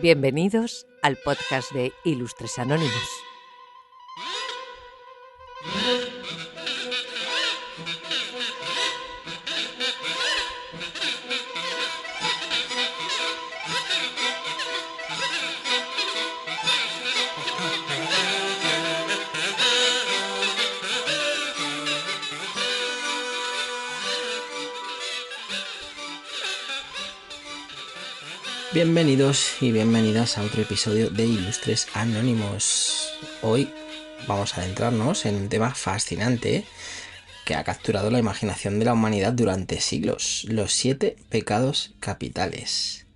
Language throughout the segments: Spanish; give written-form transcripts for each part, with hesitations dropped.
Bienvenidos al podcast de Ilustres Anónimos. Bienvenidos y bienvenidas a otro episodio de Ilustres Anónimos. Hoy vamos a adentrarnos en un tema fascinante que ha capturado la imaginación de la humanidad durante siglos: los 7 pecados capitales.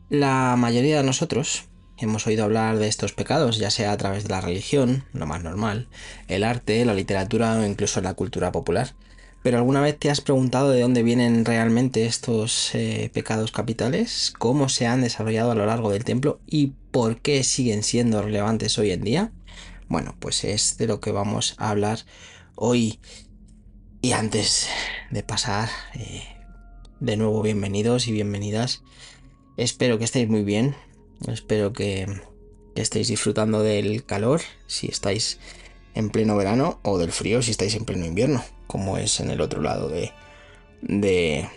La mayoría de nosotros hemos oído hablar de estos pecados, ya sea a través de la religión, lo más normal, el arte, la literatura o incluso la cultura popular. ¿Pero alguna vez te has preguntado de dónde vienen realmente estos pecados capitales? ¿Cómo se han desarrollado a lo largo del tiempo? ¿Y por qué siguen siendo relevantes hoy en día? Bueno, pues es de lo que vamos a hablar hoy. Y antes de pasar, de nuevo bienvenidos y bienvenidas. Espero que estéis muy bien. Espero que estéis disfrutando del calor, si estáis en pleno verano, o del frío si estáis en pleno invierno, como es en el otro lado del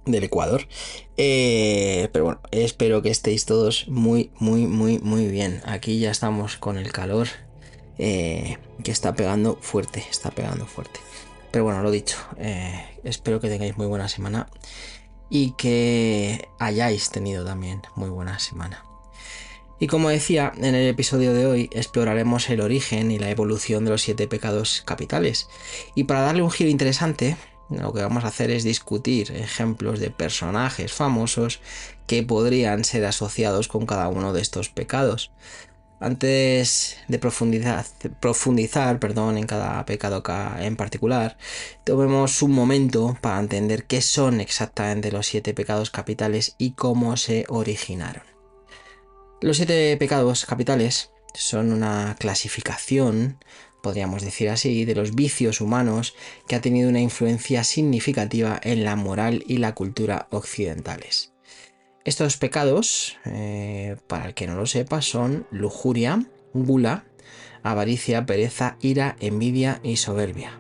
Ecuador. Pero bueno, espero que estéis todos muy bien. Aquí ya estamos con el calor que está pegando fuerte. Pero bueno, lo dicho, espero que tengáis muy buena semana y que hayáis tenido también muy buena semana. Y como decía, en el episodio de hoy exploraremos el origen y la evolución de los 7 pecados capitales. Y para darle un giro interesante, lo que vamos a hacer es discutir ejemplos de personajes famosos que podrían ser asociados con cada uno de estos pecados. Antes de profundizar en cada pecado en particular, tomemos un momento para entender qué son exactamente los 7 pecados capitales y cómo se originaron. Los 7 pecados capitales son una clasificación, podríamos decir así, de los vicios humanos que ha tenido una influencia significativa en la moral y la cultura occidentales. Estos pecados, para el que no lo sepa, son lujuria, gula, avaricia, pereza, ira, envidia y soberbia.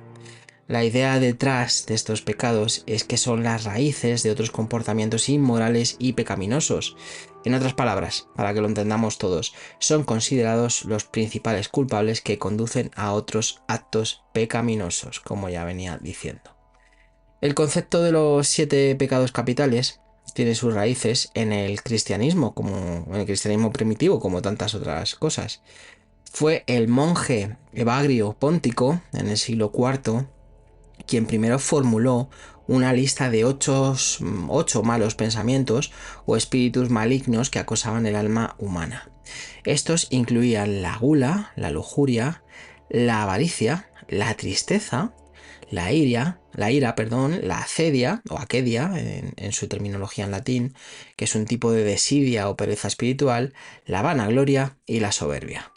La idea detrás de estos pecados es que son las raíces de otros comportamientos inmorales y pecaminosos. En otras palabras, para que lo entendamos todos, son considerados los principales culpables que conducen a otros actos pecaminosos, como ya venía diciendo. El concepto de los 7 pecados capitales tiene sus raíces en el cristianismo, como en el cristianismo primitivo, como tantas otras cosas. Fue el monje Evagrio Póntico, en el siglo IV, quien primero formuló una lista de 8 malos pensamientos o espíritus malignos que acosaban el alma humana. Estos incluían la gula, la lujuria, la avaricia, la tristeza, la ira, la acedia o aquedia en su terminología en latín, que es un tipo de desidia o pereza espiritual, la vanagloria y la soberbia.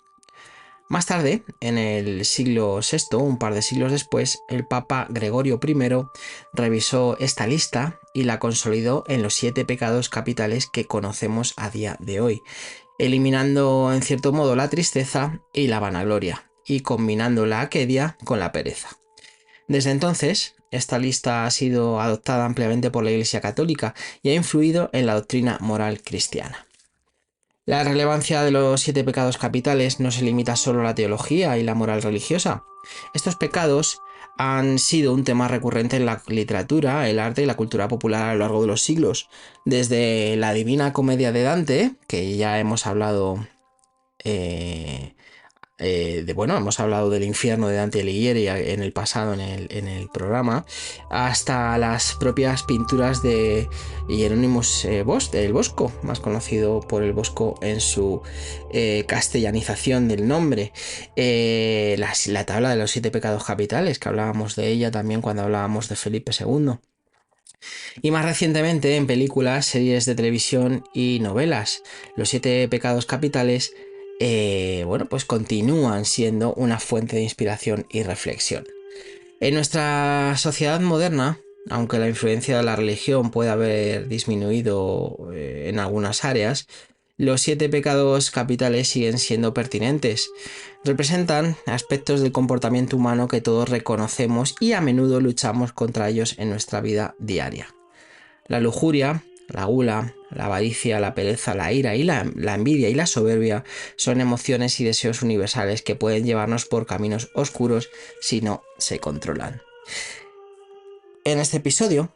Más tarde, en el siglo VI, un par de siglos después, el Papa Gregorio I revisó esta lista y la consolidó en los 7 pecados capitales que conocemos a día de hoy, eliminando en cierto modo la tristeza y la vanagloria, y combinando la aquedia con la pereza. Desde entonces, esta lista ha sido adoptada ampliamente por la Iglesia Católica y ha influido en la doctrina moral cristiana. La relevancia de los 7 pecados capitales no se limita solo a la teología y la moral religiosa. Estos pecados han sido un tema recurrente en la literatura, el arte y la cultura popular a lo largo de los siglos. Desde la Divina Comedia de Dante, que ya hemos hablado hemos hablado del infierno de Dante Alighieri en el pasado en el programa, hasta las propias pinturas de Hieronymus del Bosco, más conocido por el Bosco en su castellanización del nombre. La tabla de los 7 pecados capitales, que hablábamos de ella también cuando hablábamos de Felipe II. Y más recientemente en películas, series de televisión y novelas. Los 7 pecados capitales pues continúan siendo una fuente de inspiración y reflexión. En nuestra sociedad moderna aunque la influencia de la religión puede haber disminuido en algunas áreas, los 7 pecados capitales siguen siendo pertinentes. Representan aspectos del comportamiento humano que todos reconocemos y a menudo luchamos contra ellos en nuestra vida diaria. La lujuria, la gula, la avaricia, la pereza, la ira y la envidia y la soberbia son emociones y deseos universales que pueden llevarnos por caminos oscuros si no se controlan. En este episodio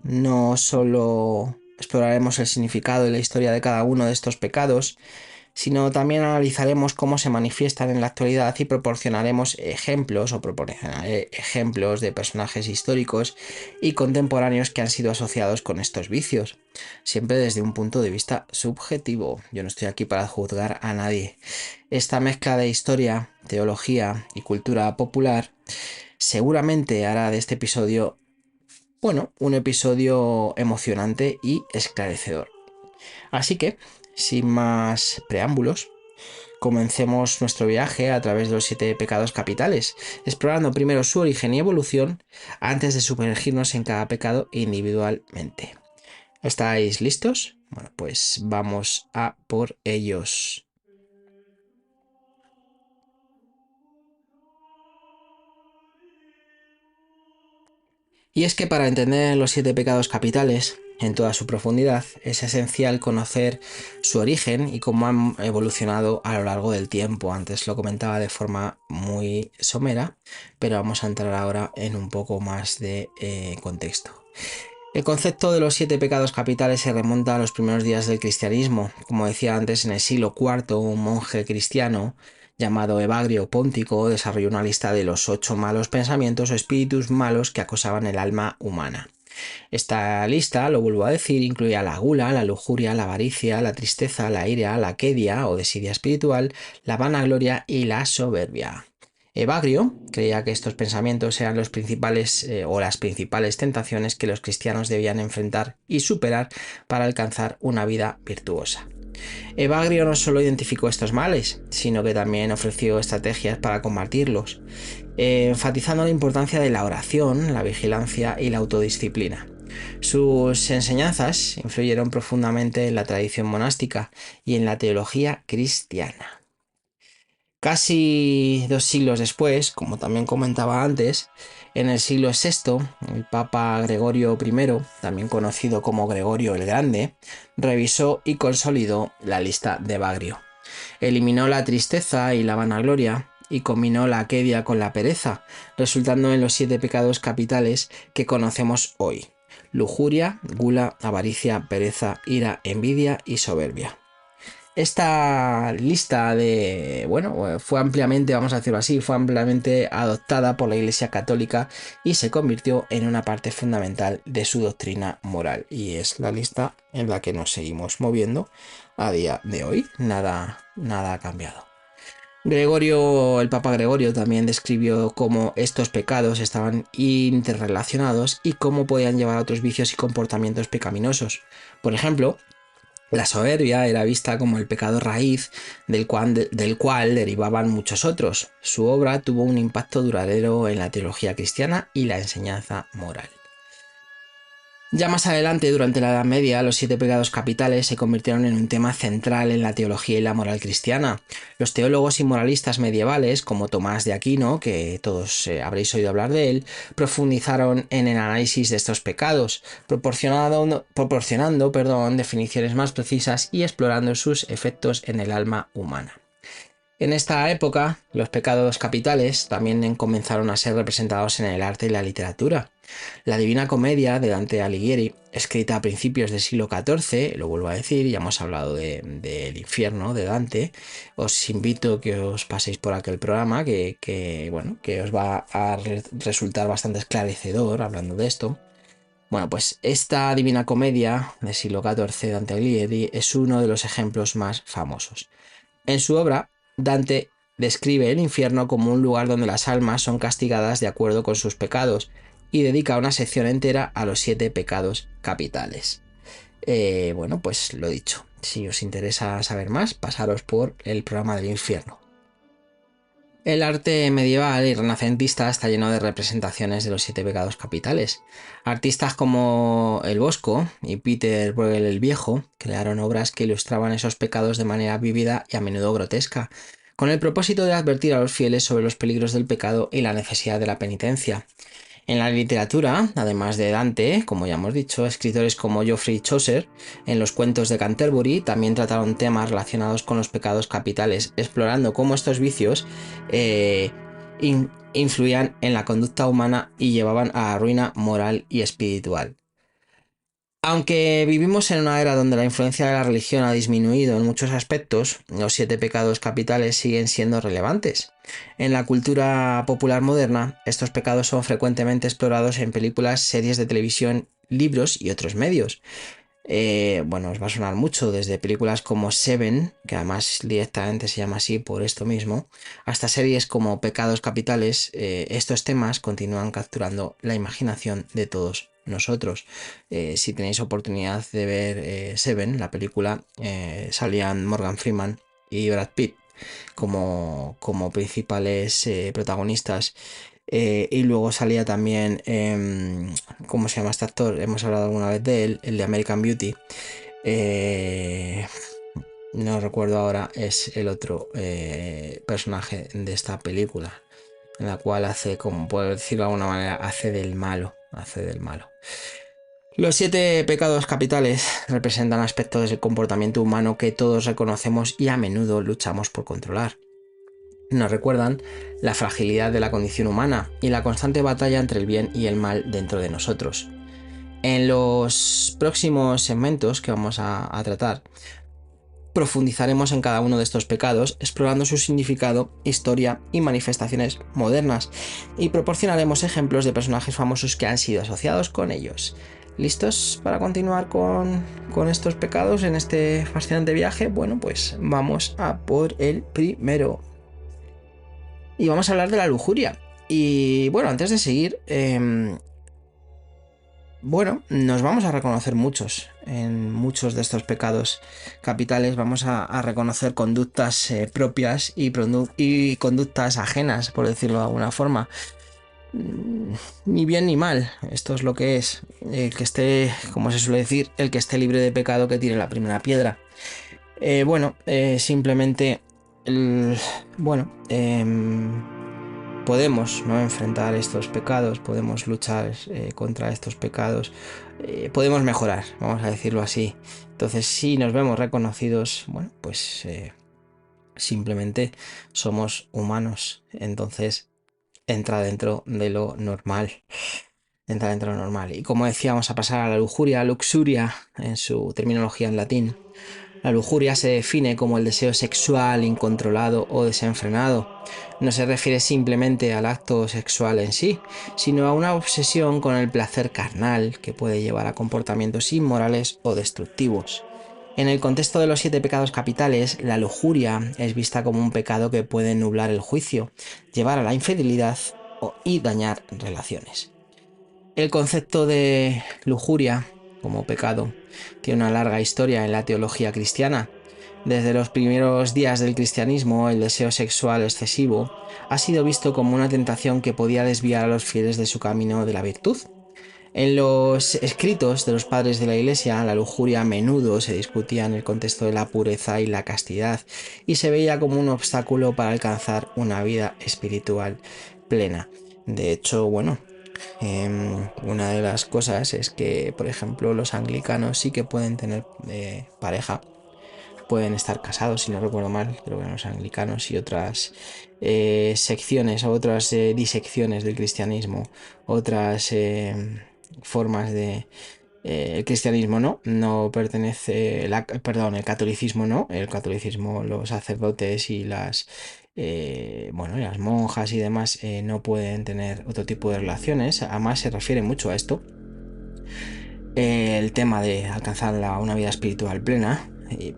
no solo exploraremos el significado y la historia de cada uno de estos pecados, sino también analizaremos cómo se manifiestan en la actualidad y proporcionaremos ejemplos o proporcionaré ejemplos de personajes históricos y contemporáneos que han sido asociados con estos vicios, siempre desde un punto de vista subjetivo. Yo no estoy aquí para juzgar a nadie. Esta mezcla de historia, teología y cultura popular seguramente hará de este episodio, un episodio emocionante y esclarecedor. Así que, sin más preámbulos, comencemos nuestro viaje a través de los 7 pecados capitales, explorando primero su origen y evolución antes de sumergirnos en cada pecado individualmente. ¿Estáis listos? Bueno, pues vamos a por ellos. Y es que para entender los 7 pecados capitales en toda su profundidad es esencial conocer su origen y cómo han evolucionado a lo largo del tiempo. Antes lo comentaba de forma muy somera, pero vamos a entrar ahora en un poco más de contexto. El concepto de los 7 pecados capitales se remonta a los primeros días del cristianismo. Como decía antes, en el siglo IV, un monje cristiano llamado Evagrio Póntico desarrolló una lista de los 8 malos pensamientos o espíritus malos que acosaban el alma humana. Esta lista, lo vuelvo a decir, incluía la gula, la lujuria, la avaricia, la tristeza, la ira, la quedia o desidia espiritual, la vanagloria y la soberbia. Evagrio creía que estos pensamientos eran los principales o las principales tentaciones que los cristianos debían enfrentar y superar para alcanzar una vida virtuosa. Evagrio no solo identificó estos males, sino que también ofreció estrategias para combatirlos, enfatizando la importancia de la oración, la vigilancia y la autodisciplina. Sus enseñanzas influyeron profundamente en la tradición monástica y en la teología cristiana. Casi 2 siglos después, como también comentaba antes, en el siglo VI, el Papa Gregorio I, también conocido como Gregorio el Grande, revisó y consolidó la lista de Evagrio. Eliminó la tristeza y la vanagloria y combinó la quedia con la pereza, resultando en los 7 pecados capitales que conocemos hoy: lujuria, gula, avaricia, pereza, ira, envidia y soberbia. Esta lista fue ampliamente, vamos a decirlo así, fue ampliamente adoptada por la Iglesia Católica y se convirtió en una parte fundamental de su doctrina moral. Y es la lista en la que nos seguimos moviendo a día de hoy. Nada ha cambiado. El Papa Gregorio también describió cómo estos pecados estaban interrelacionados y cómo podían llevar a otros vicios y comportamientos pecaminosos. Por ejemplo, la soberbia era vista como el pecado raíz del cual derivaban muchos otros. Su obra tuvo un impacto duradero en la teología cristiana y la enseñanza moral. Ya más adelante, durante la Edad Media, los 7 pecados capitales se convirtieron en un tema central en la teología y la moral cristiana. Los teólogos y moralistas medievales, como Tomás de Aquino, que todos habréis oído hablar de él, profundizaron en el análisis de estos pecados, proporcionando definiciones más precisas y explorando sus efectos en el alma humana. En esta época, los pecados capitales también comenzaron a ser representados en el arte y la literatura. La Divina Comedia de Dante Alighieri, escrita a principios del siglo XIV, lo vuelvo a decir, ya hemos hablado del infierno de Dante. Os invito a que os paséis por aquel programa que os va a resultar bastante esclarecedor hablando de esto. Bueno, pues esta Divina Comedia del siglo XIV de Dante Alighieri es uno de los ejemplos más famosos. En su obra, Dante describe el infierno como un lugar donde las almas son castigadas de acuerdo con sus pecados y dedica una sección entera a los 7 pecados capitales. Pues lo dicho, si os interesa saber más, pasaros por el programa del infierno. El arte medieval y renacentista está lleno de representaciones de los 7 pecados capitales. Artistas como el Bosco y Peter Bruegel el Viejo crearon obras que ilustraban esos pecados de manera vívida y a menudo grotesca, con el propósito de advertir a los fieles sobre los peligros del pecado y la necesidad de la penitencia. En la literatura, además de Dante, como ya hemos dicho, escritores como Geoffrey Chaucer, en los cuentos de Canterbury, también trataron temas relacionados con los pecados capitales, explorando cómo estos vicios influían en la conducta humana y llevaban a la ruina moral y espiritual. Aunque vivimos en una era donde la influencia de la religión ha disminuido en muchos aspectos, los 7 pecados capitales siguen siendo relevantes. En la cultura popular moderna, estos pecados son frecuentemente explorados en películas, series de televisión, libros y otros medios. Os va a sonar mucho, desde películas como Seven, que además directamente se llama así por esto mismo, hasta series como Pecados Capitales. Estos temas continúan capturando la imaginación de todos nosotros. Si tenéis oportunidad de ver Seven, la película, salían Morgan Freeman y Brad Pitt como principales protagonistas. Y luego salía también, ¿cómo se llama este actor? Hemos hablado alguna vez de él, el de American Beauty. No recuerdo ahora, es el otro personaje de esta película, en la cual hace, como puedo decirlo de alguna manera, hace del malo. Los 7 pecados capitales representan aspectos del comportamiento humano que todos reconocemos y a menudo luchamos por controlar. Nos recuerdan la fragilidad de la condición humana y la constante batalla entre el bien y el mal dentro de nosotros. En los próximos segmentos que vamos a tratar, profundizaremos en cada uno de estos pecados, explorando su significado, historia y manifestaciones modernas, y proporcionaremos ejemplos de personajes famosos que han sido asociados con ellos. ¿Listos para continuar con estos pecados en este fascinante viaje? Bueno, pues vamos a por el primero. Y vamos a hablar de la lujuria. Y bueno, antes de seguir, nos vamos a reconocer en muchos de estos pecados capitales. Vamos a reconocer conductas propias y conductas ajenas, por decirlo de alguna forma. Ni bien ni mal, esto es lo que es. El que esté, como se suele decir, el que esté libre de pecado que tire la primera piedra. Simplemente... podemos, ¿no?, enfrentar estos pecados, podemos luchar contra estos pecados, podemos mejorar, vamos a decirlo así. Entonces, si nos vemos reconocidos, simplemente somos humanos, entonces entra dentro de lo normal. Y como decía, vamos a pasar a la lujuria, luxuria, en su terminología en latín. La lujuria se define como el deseo sexual incontrolado o desenfrenado. No se refiere simplemente al acto sexual en sí, sino a una obsesión con el placer carnal que puede llevar a comportamientos inmorales o destructivos. En el contexto de los 7 pecados capitales, la lujuria es vista como un pecado que puede nublar el juicio, llevar a la infidelidad y dañar relaciones. El concepto de lujuria como pecado tiene una larga historia en la teología cristiana. Desde los primeros días del cristianismo, el deseo sexual excesivo ha sido visto como una tentación que podía desviar a los fieles de su camino de la virtud. En los escritos de los padres de la Iglesia, la lujuria a menudo se discutía en el contexto de la pureza y la castidad, y se veía como un obstáculo para alcanzar una vida espiritual plena. De hecho, una de las cosas es que, por ejemplo, los anglicanos sí que pueden tener pareja, pueden estar casados, si no recuerdo mal, pero bueno, los anglicanos y otras secciones o otras disecciones del cristianismo, otras formas de... el cristianismo no pertenece, el catolicismo no, el catolicismo, los sacerdotes y las monjas y demás no pueden tener otro tipo de relaciones. Además se refiere mucho a esto, el tema de alcanzar una vida espiritual plena,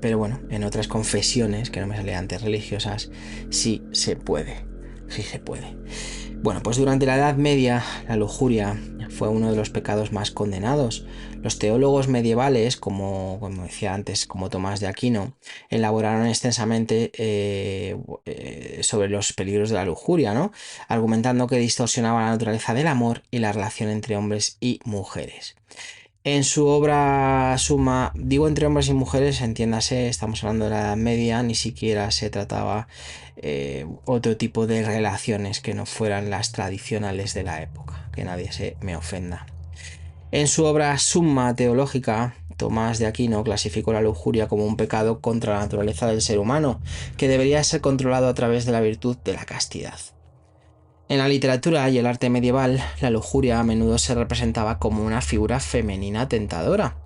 pero bueno, en otras confesiones, que no me salía antes, religiosas, sí se puede. Bueno, pues durante la Edad Media la lujuria fue uno de los pecados más condenados. Los teólogos medievales, como decía antes, como Tomás de Aquino, elaboraron extensamente sobre los peligros de la lujuria, ¿no? Argumentando que distorsionaba la naturaleza del amor y la relación entre hombres y mujeres. En su obra Suma, digo entre hombres y mujeres, entiéndase, estamos hablando de la Edad Media, ni siquiera se trataba otro tipo de relaciones que no fueran las tradicionales de la época, que nadie se me ofenda. En su obra Summa Teológica, Tomás de Aquino clasificó la lujuria como un pecado contra la naturaleza del ser humano, que debería ser controlado a través de la virtud de la castidad. En la literatura y el arte medieval, la lujuria a menudo se representaba como una figura femenina tentadora,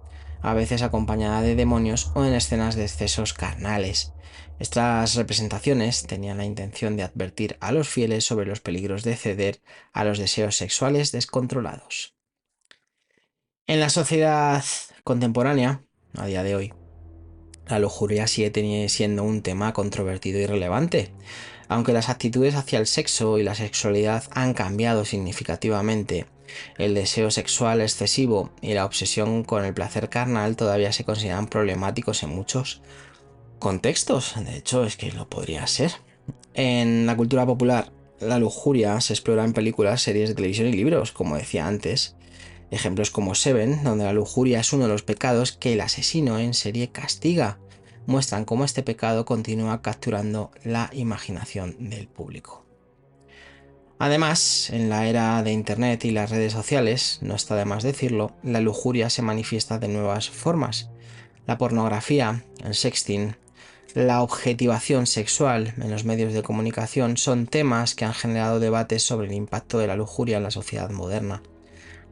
a veces acompañada de demonios o en escenas de excesos carnales. Estas representaciones tenían la intención de advertir a los fieles sobre los peligros de ceder a los deseos sexuales descontrolados. En la sociedad contemporánea, a día de hoy, la lujuria sigue siendo un tema controvertido y relevante. Aunque las actitudes hacia el sexo y la sexualidad han cambiado significativamente, el deseo sexual excesivo y la obsesión con el placer carnal todavía se consideran problemáticos en muchos contextos. De hecho, es que lo podría ser. En la cultura popular, la lujuria se explora en películas, series de televisión y libros, como decía antes. Ejemplos como Seven, donde la lujuria es uno de los pecados que el asesino en serie castiga, muestran cómo este pecado continúa capturando la imaginación del público. Además, en la era de Internet y las redes sociales, no está de más decirlo, la lujuria se manifiesta de nuevas formas. La pornografía, el sexting, la objetivación sexual en los medios de comunicación son temas que han generado debates sobre el impacto de la lujuria en la sociedad moderna.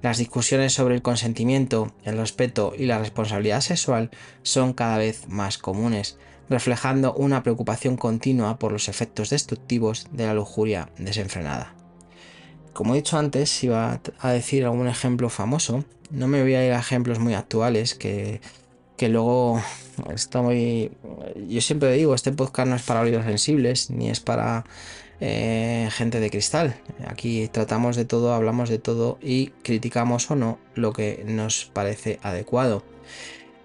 Las discusiones sobre el consentimiento, el respeto y la responsabilidad sexual son cada vez más comunes, reflejando una preocupación continua por los efectos destructivos de la lujuria desenfrenada. Como he dicho antes, iba a decir algún ejemplo famoso. No me voy a ir a ejemplos muy actuales que luego yo siempre digo, este podcast no es para oídos sensibles, ni es para gente de cristal. Aquí tratamos de todo, hablamos de todo y criticamos o no lo que nos parece adecuado.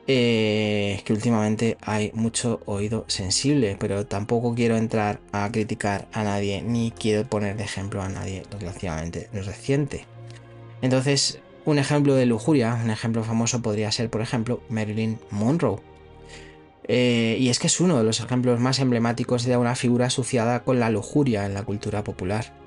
Que últimamente hay mucho oído sensible, pero tampoco quiero entrar a criticar a nadie, ni quiero poner de ejemplo a nadie relativamente reciente. Entonces, un ejemplo de lujuria, un ejemplo famoso podría ser, por ejemplo, Marilyn Monroe. Y es que es uno de los ejemplos más emblemáticos de una figura asociada con la lujuria en la cultura popular.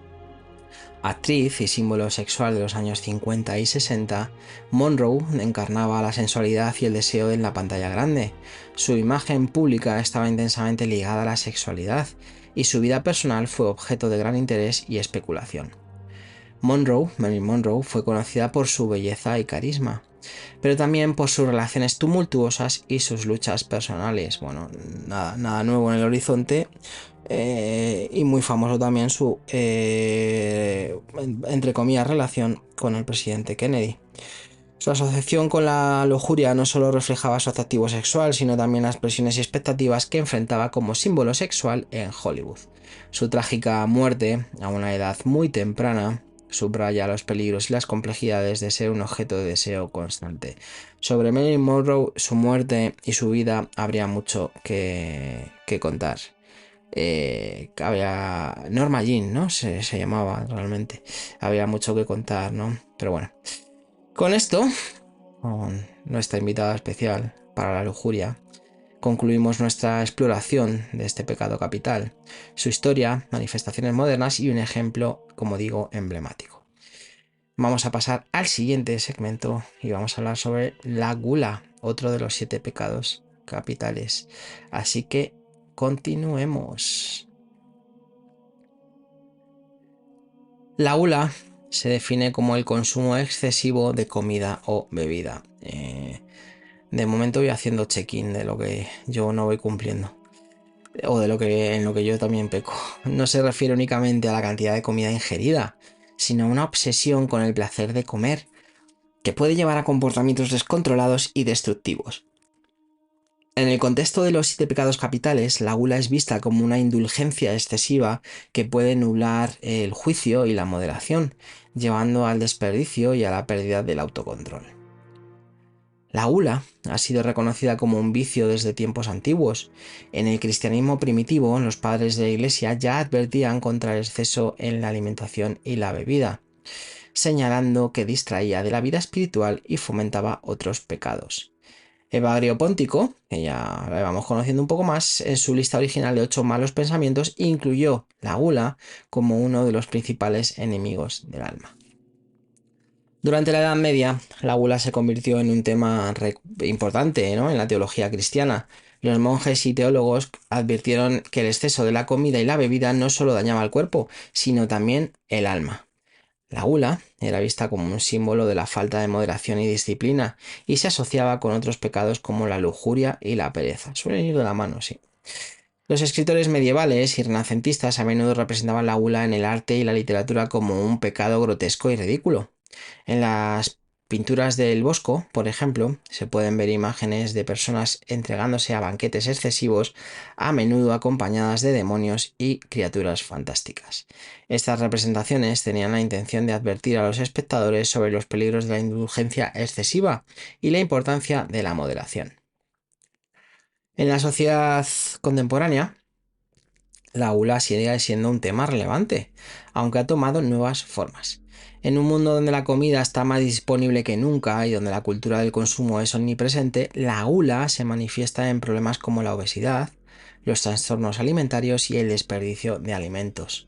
Actriz y símbolo sexual de los años 50 y 60, Monroe encarnaba la sensualidad y el deseo en la pantalla grande. Su imagen pública estaba intensamente ligada a la sexualidad y su vida personal fue objeto de gran interés y especulación. Marilyn Monroe, fue conocida por su belleza y carisma, pero también por sus relaciones tumultuosas y sus luchas personales. Bueno, nada nuevo en el horizonte. Y muy famoso también su, entre comillas, relación con el presidente Kennedy. Su asociación con la lujuria no solo reflejaba su atractivo sexual, sino también las presiones y expectativas que enfrentaba como símbolo sexual en Hollywood. Su trágica muerte, a una edad muy temprana, subraya los peligros y las complejidades de ser un objeto de deseo constante. Sobre Marilyn Monroe, su muerte y su vida habría mucho que contar. Había Norma Jean, ¿no? Se llamaba realmente. Había mucho que contar, ¿no? Pero bueno. Con esto, con nuestra invitada especial para la lujuria, concluimos nuestra exploración de este pecado capital, su historia, manifestaciones modernas y un ejemplo, como digo, emblemático. Vamos a pasar al siguiente segmento y vamos a hablar sobre la gula, otro de los 7 pecados capitales. Así que continuemos. La gula se define como el consumo excesivo de comida o bebida. De momento voy haciendo check-in de lo que yo no voy cumpliendo. O de en lo que yo también peco. No se refiere únicamente a la cantidad de comida ingerida, sino a una obsesión con el placer de comer, que puede llevar a comportamientos descontrolados y destructivos. En el contexto de los 7 pecados capitales, la gula es vista como una indulgencia excesiva que puede nublar el juicio y la moderación, llevando al desperdicio y a la pérdida del autocontrol. La gula ha sido reconocida como un vicio desde tiempos antiguos. En el cristianismo primitivo, los padres de la Iglesia ya advertían contra el exceso en la alimentación y la bebida, señalando que distraía de la vida espiritual y fomentaba otros pecados. Evagrio Póntico, que ya lo vamos conociendo un poco más, en su lista original de 8 malos pensamientos incluyó la gula como uno de los principales enemigos del alma. Durante la Edad Media, la gula se convirtió en un tema importante, ¿no?, en la teología cristiana. Los monjes y teólogos advirtieron que el exceso de la comida y la bebida no solo dañaba el cuerpo, sino también el alma. La gula era vista como un símbolo de la falta de moderación y disciplina y se asociaba con otros pecados como la lujuria y la pereza. Suelen ir de la mano, sí. Los escritores medievales y renacentistas a menudo representaban la gula en el arte y la literatura como un pecado grotesco y ridículo. En las pinturas del Bosco, por ejemplo, se pueden ver imágenes de personas entregándose a banquetes excesivos, a menudo acompañadas de demonios y criaturas fantásticas. Estas representaciones tenían la intención de advertir a los espectadores sobre los peligros de la indulgencia excesiva y la importancia de la moderación. En la sociedad contemporánea, la gula sigue siendo un tema relevante, aunque ha tomado nuevas formas. En un mundo donde la comida está más disponible que nunca y donde la cultura del consumo es omnipresente, la gula se manifiesta en problemas como la obesidad, los trastornos alimentarios y el desperdicio de alimentos.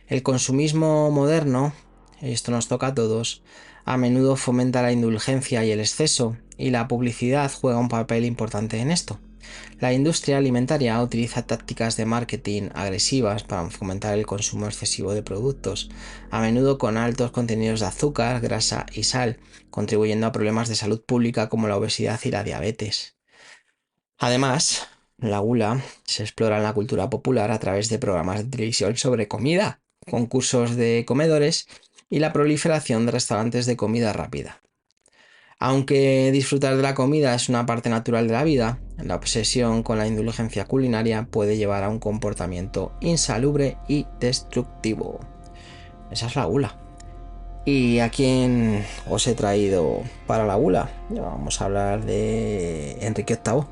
El consumismo moderno, esto nos toca a todos, a menudo fomenta la indulgencia y el exceso, y la publicidad juega un papel importante en esto. La industria alimentaria utiliza tácticas de marketing agresivas para fomentar el consumo excesivo de productos, a menudo con altos contenidos de azúcar, grasa y sal, contribuyendo a problemas de salud pública como la obesidad y la diabetes. Además, la gula se explora en la cultura popular a través de programas de televisión sobre comida, concursos de comedores y la proliferación de restaurantes de comida rápida. Aunque disfrutar de la comida es una parte natural de la vida, la obsesión con la indulgencia culinaria puede llevar a un comportamiento insalubre y destructivo. Esa es la gula. ¿Y a quién os he traído para la gula? Vamos a hablar de Enrique VIII,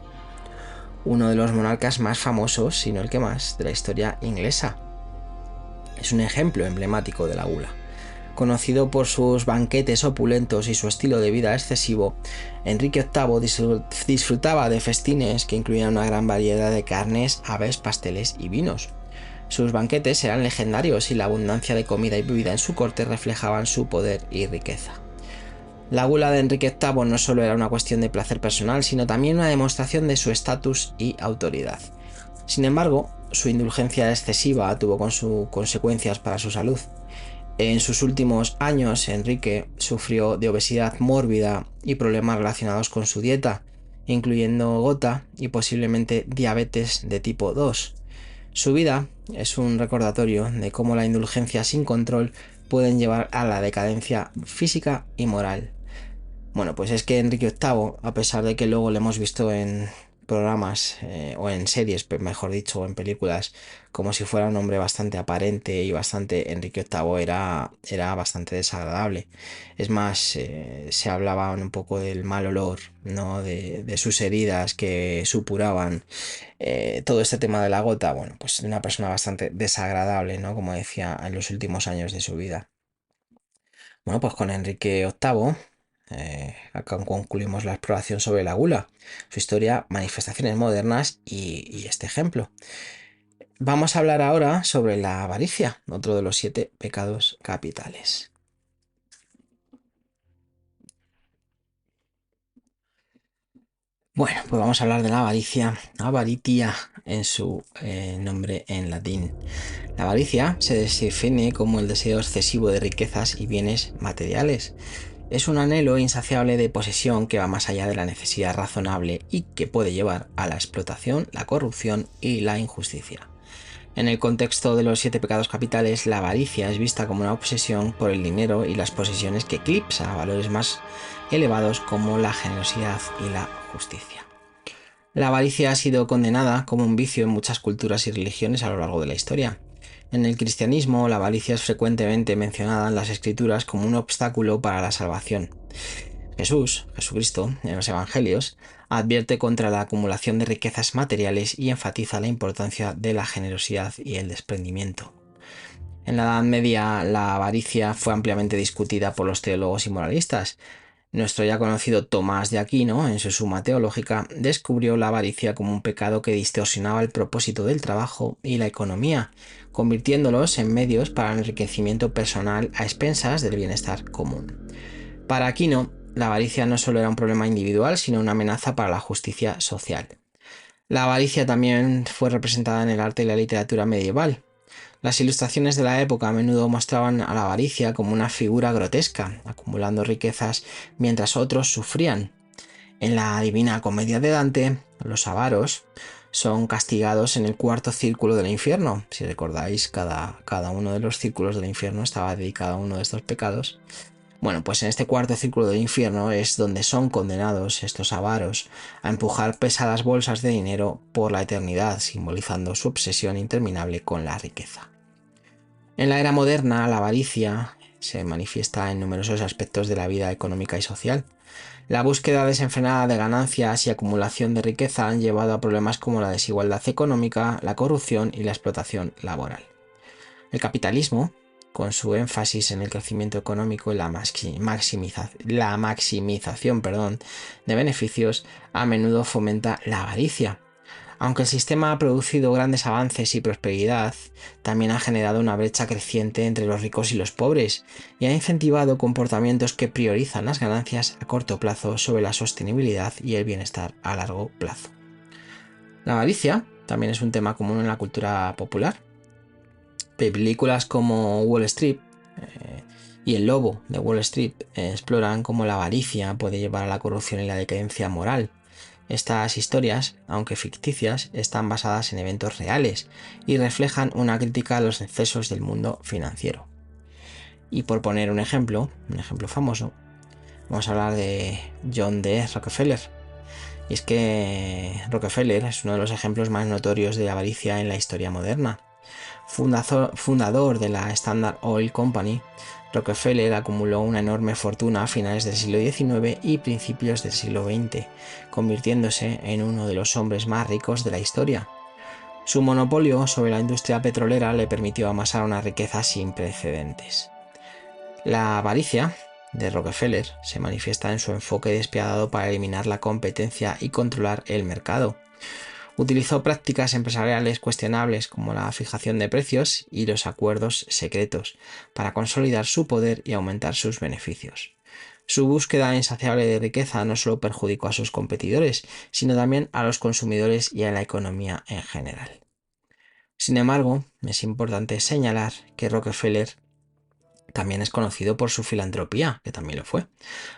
uno de los monarcas más famosos, si no el que más, de la historia inglesa. Es un ejemplo emblemático de la gula. Conocido por sus banquetes opulentos y su estilo de vida excesivo, Enrique VIII disfrutaba de festines que incluían una gran variedad de carnes, aves, pasteles y vinos. Sus banquetes eran legendarios y la abundancia de comida y bebida en su corte reflejaban su poder y riqueza. La gula de Enrique VIII no solo era una cuestión de placer personal, sino también una demostración de su estatus y autoridad. Sin embargo, su indulgencia excesiva tuvo consecuencias para su salud. En sus últimos años, Enrique sufrió de obesidad mórbida y problemas relacionados con su dieta, incluyendo gota y posiblemente diabetes de tipo 2. Su vida es un recordatorio de cómo la indulgencia sin control pueden llevar a la decadencia física y moral. Bueno, pues es que Enrique VIII, a pesar de que luego lo hemos visto en programas o en series, mejor dicho, o en películas, como si fuera un hombre bastante aparente y bastante, Enrique VIII era bastante desagradable. Es más, se hablaba un poco del mal olor, ¿no?, de sus heridas que supuraban, todo este tema de la gota, bueno, pues una persona bastante desagradable, ¿no?, como decía, en los últimos años de su vida. Bueno, pues con Enrique VIII acá concluimos la exploración sobre la gula, su historia, manifestaciones modernas y este ejemplo. Vamos a hablar ahora sobre la avaricia, otro de los 7 pecados capitales. Bueno, pues vamos a hablar de la avaricia, avaritia en su nombre en latín. La avaricia se define como el deseo excesivo de riquezas y bienes materiales. Es un anhelo insaciable de posesión que va más allá de la necesidad razonable y que puede llevar a la explotación, la corrupción y la injusticia. En el contexto de los 7 pecados capitales, la avaricia es vista como una obsesión por el dinero y las posesiones que eclipsa valores más elevados como la generosidad y la justicia. La avaricia ha sido condenada como un vicio en muchas culturas y religiones a lo largo de la historia. En el cristianismo, la avaricia es frecuentemente mencionada en las escrituras como un obstáculo para la salvación. Jesucristo, en los Evangelios, advierte contra la acumulación de riquezas materiales y enfatiza la importancia de la generosidad y el desprendimiento. En la Edad Media, la avaricia fue ampliamente discutida por los teólogos y moralistas. Nuestro ya conocido Tomás de Aquino, en su Suma Teológica, descubrió la avaricia como un pecado que distorsionaba el propósito del trabajo y la economía, convirtiéndolos en medios para el enriquecimiento personal a expensas del bienestar común. Para Aquino, la avaricia no solo era un problema individual, sino una amenaza para la justicia social. La avaricia también fue representada en el arte y la literatura medieval. Las ilustraciones de la época a menudo mostraban a la avaricia como una figura grotesca, acumulando riquezas mientras otros sufrían. En la Divina Comedia de Dante, los avaros son castigados en el cuarto círculo del infierno. Si recordáis, cada uno de los círculos del infierno estaba dedicado a uno de estos pecados. Bueno, pues en este cuarto círculo del infierno es donde son condenados estos avaros a empujar pesadas bolsas de dinero por la eternidad, simbolizando su obsesión interminable con la riqueza. En la era moderna, la avaricia se manifiesta en numerosos aspectos de la vida económica y social. La búsqueda desenfrenada de ganancias y acumulación de riqueza han llevado a problemas como la desigualdad económica, la corrupción y la explotación laboral. El capitalismo, con su énfasis en el crecimiento económico y la maximización de beneficios, a menudo fomenta la avaricia. Aunque el sistema ha producido grandes avances y prosperidad, también ha generado una brecha creciente entre los ricos y los pobres y ha incentivado comportamientos que priorizan las ganancias a corto plazo sobre la sostenibilidad y el bienestar a largo plazo. La avaricia también es un tema común en la cultura popular. Películas como Wall Street y El Lobo de Wall Street exploran cómo la avaricia puede llevar a la corrupción y la decadencia moral. Estas historias, aunque ficticias, están basadas en eventos reales y reflejan una crítica a los excesos del mundo financiero. Y por poner un ejemplo famoso, vamos a hablar de John D. Rockefeller. Y es que Rockefeller es uno de los ejemplos más notorios de avaricia en la historia moderna. Fundador de la Standard Oil Company, Rockefeller acumuló una enorme fortuna a finales del siglo XIX y principios del siglo XX, convirtiéndose en uno de los hombres más ricos de la historia. Su monopolio sobre la industria petrolera le permitió amasar una riqueza sin precedentes. La avaricia de Rockefeller se manifiesta en su enfoque despiadado para eliminar la competencia y controlar el mercado. Utilizó prácticas empresariales cuestionables como la fijación de precios y los acuerdos secretos para consolidar su poder y aumentar sus beneficios. Su búsqueda insaciable de riqueza no solo perjudicó a sus competidores, sino también a los consumidores y a la economía en general. Sin embargo, es importante señalar que Rockefeller también es conocido por su filantropía, que también lo fue.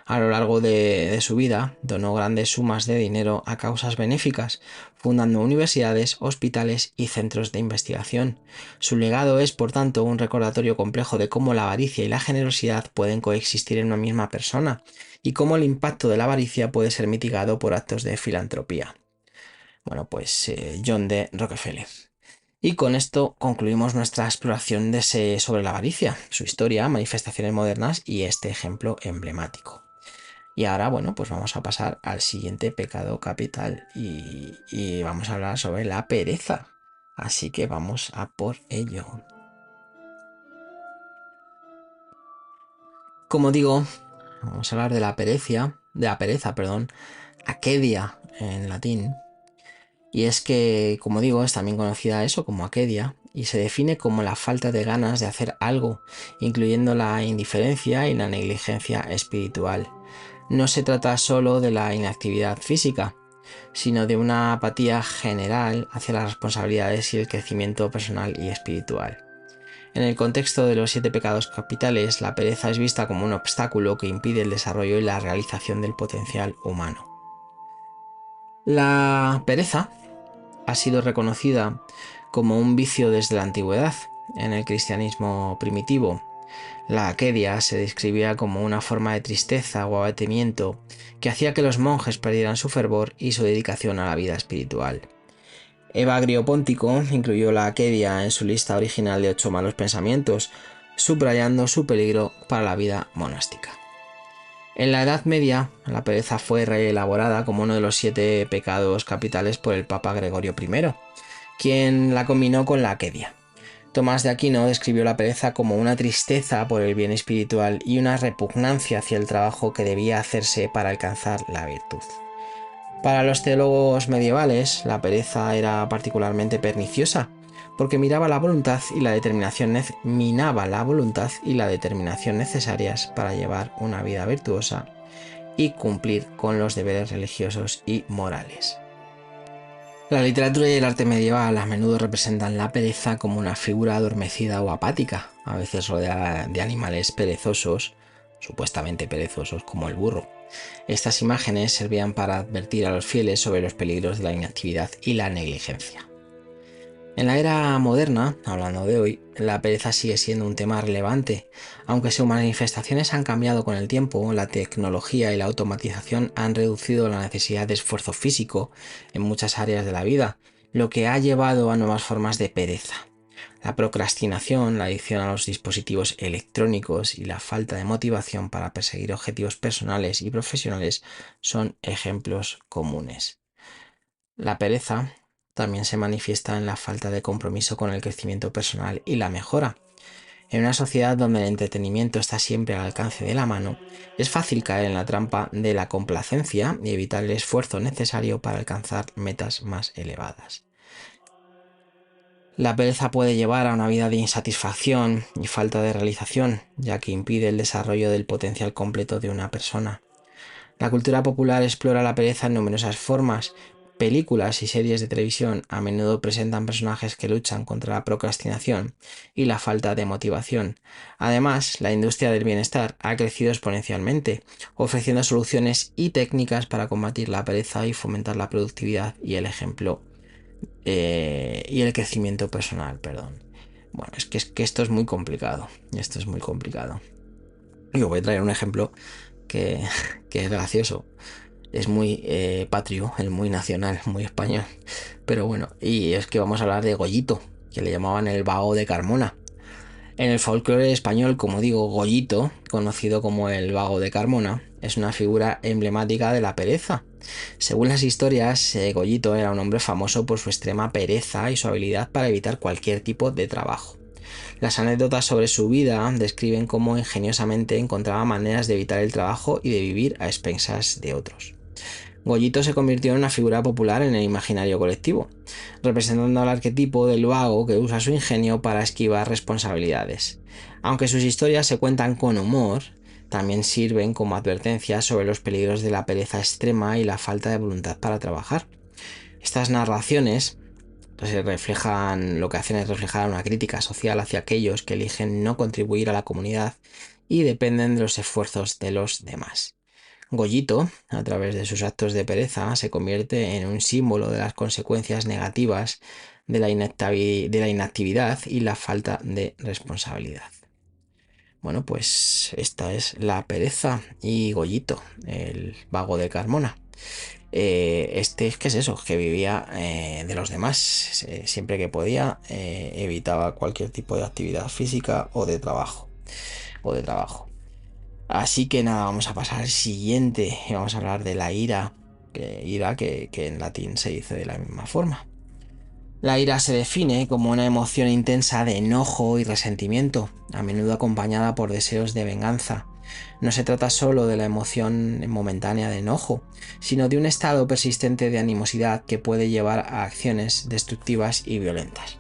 A lo largo de su vida, donó grandes sumas de dinero a causas benéficas, fundando universidades, hospitales y centros de investigación. Su legado es, por tanto, un recordatorio complejo de cómo la avaricia y la generosidad pueden coexistir en una misma persona, y cómo el impacto de la avaricia puede ser mitigado por actos de filantropía. Bueno, pues John D. Rockefeller. Y con esto concluimos nuestra exploración sobre la avaricia, su historia, manifestaciones modernas y este ejemplo emblemático. Y ahora, bueno, pues vamos a pasar al siguiente pecado capital y vamos a hablar sobre la pereza. Así que vamos a por ello. Como digo, vamos a hablar de la pereza, acedia en latín. Y es que, como digo, es también conocida eso como acedia y se define como la falta de ganas de hacer algo, incluyendo la indiferencia y la negligencia espiritual. No se trata solo de la inactividad física, sino de una apatía general hacia las responsabilidades y el crecimiento personal y espiritual. En el contexto de los 7 pecados capitales, la pereza es vista como un obstáculo que impide el desarrollo y la realización del potencial humano. La pereza ha sido reconocida como un vicio desde la antigüedad. En el cristianismo primitivo, La aquedia se describía como una forma de tristeza o abatimiento que hacía que los monjes perdieran su fervor y su dedicación a la vida espiritual. Evagrio Póntico incluyó la aquedia en su lista original de 8 malos pensamientos, subrayando su peligro para la vida monástica. En la Edad Media, la pereza fue reelaborada como uno de los 7 pecados capitales por el Papa Gregorio I, quien la combinó con la aquedia. Tomás de Aquino describió la pereza como una tristeza por el bien espiritual y una repugnancia hacia el trabajo que debía hacerse para alcanzar la virtud. Para los teólogos medievales, la pereza era particularmente perniciosa, porque minaba la voluntad y la determinación necesarias para llevar una vida virtuosa y cumplir con los deberes religiosos y morales. La literatura y el arte medieval a menudo representan la pereza como una figura adormecida o apática, a veces rodeada de animales perezosos, supuestamente perezosos como el burro. Estas imágenes servían para advertir a los fieles sobre los peligros de la inactividad y la negligencia. En la era moderna, hablando de hoy, la pereza sigue siendo un tema relevante. Aunque sus manifestaciones han cambiado con el tiempo, la tecnología y la automatización han reducido la necesidad de esfuerzo físico en muchas áreas de la vida, lo que ha llevado a nuevas formas de pereza. La procrastinación, la adicción a los dispositivos electrónicos y la falta de motivación para perseguir objetivos personales y profesionales son ejemplos comunes. La pereza también se manifiesta en la falta de compromiso con el crecimiento personal y la mejora. En una sociedad donde el entretenimiento está siempre al alcance de la mano, es fácil caer en la trampa de la complacencia y evitar el esfuerzo necesario para alcanzar metas más elevadas. La pereza puede llevar a una vida de insatisfacción y falta de realización, ya que impide el desarrollo del potencial completo de una persona. La cultura popular explora la pereza en numerosas formas. Películas y series de televisión a menudo presentan personajes que luchan contra la procrastinación y la falta de motivación. Además, la industria del bienestar ha crecido exponencialmente, ofreciendo soluciones y técnicas para combatir la pereza y fomentar la productividad y el crecimiento personal, Bueno, es que esto es muy complicado. Yo voy a traer un ejemplo que es gracioso. Es muy patrio, es muy nacional, muy español. Pero bueno, y es que vamos a hablar de Goyito, que le llamaban el vago de Carmona. En el folclore español, como digo, Goyito, conocido como el vago de Carmona, es una figura emblemática de la pereza. Según las historias, Goyito era un hombre famoso por su extrema pereza y su habilidad para evitar cualquier tipo de trabajo. Las anécdotas sobre su vida describen cómo ingeniosamente encontraba maneras de evitar el trabajo y de vivir a expensas de otros. Goyito se convirtió en una figura popular en el imaginario colectivo, representando al arquetipo del vago que usa su ingenio para esquivar responsabilidades. Aunque sus historias se cuentan con humor, también sirven como advertencias sobre los peligros de la pereza extrema y la falta de voluntad para trabajar. Estas narraciones lo que hacen es reflejar una crítica social hacia aquellos que eligen no contribuir a la comunidad y dependen de los esfuerzos de los demás. Goyito, a través de sus actos de pereza, se convierte en un símbolo de las consecuencias negativas de la inactividad y la falta de responsabilidad. Bueno, pues esta es la pereza y Goyito, el vago de Carmona. ¿Qué es eso? Que vivía de los demás. Siempre que podía, evitaba cualquier tipo de actividad física o de trabajo. Así que nada, vamos a pasar al siguiente y vamos a hablar de la ira. Que en latín se dice de la misma forma. La ira se define como una emoción intensa de enojo y resentimiento, a menudo acompañada por deseos de venganza. No se trata solo de la emoción momentánea de enojo, sino de un estado persistente de animosidad que puede llevar a acciones destructivas y violentas.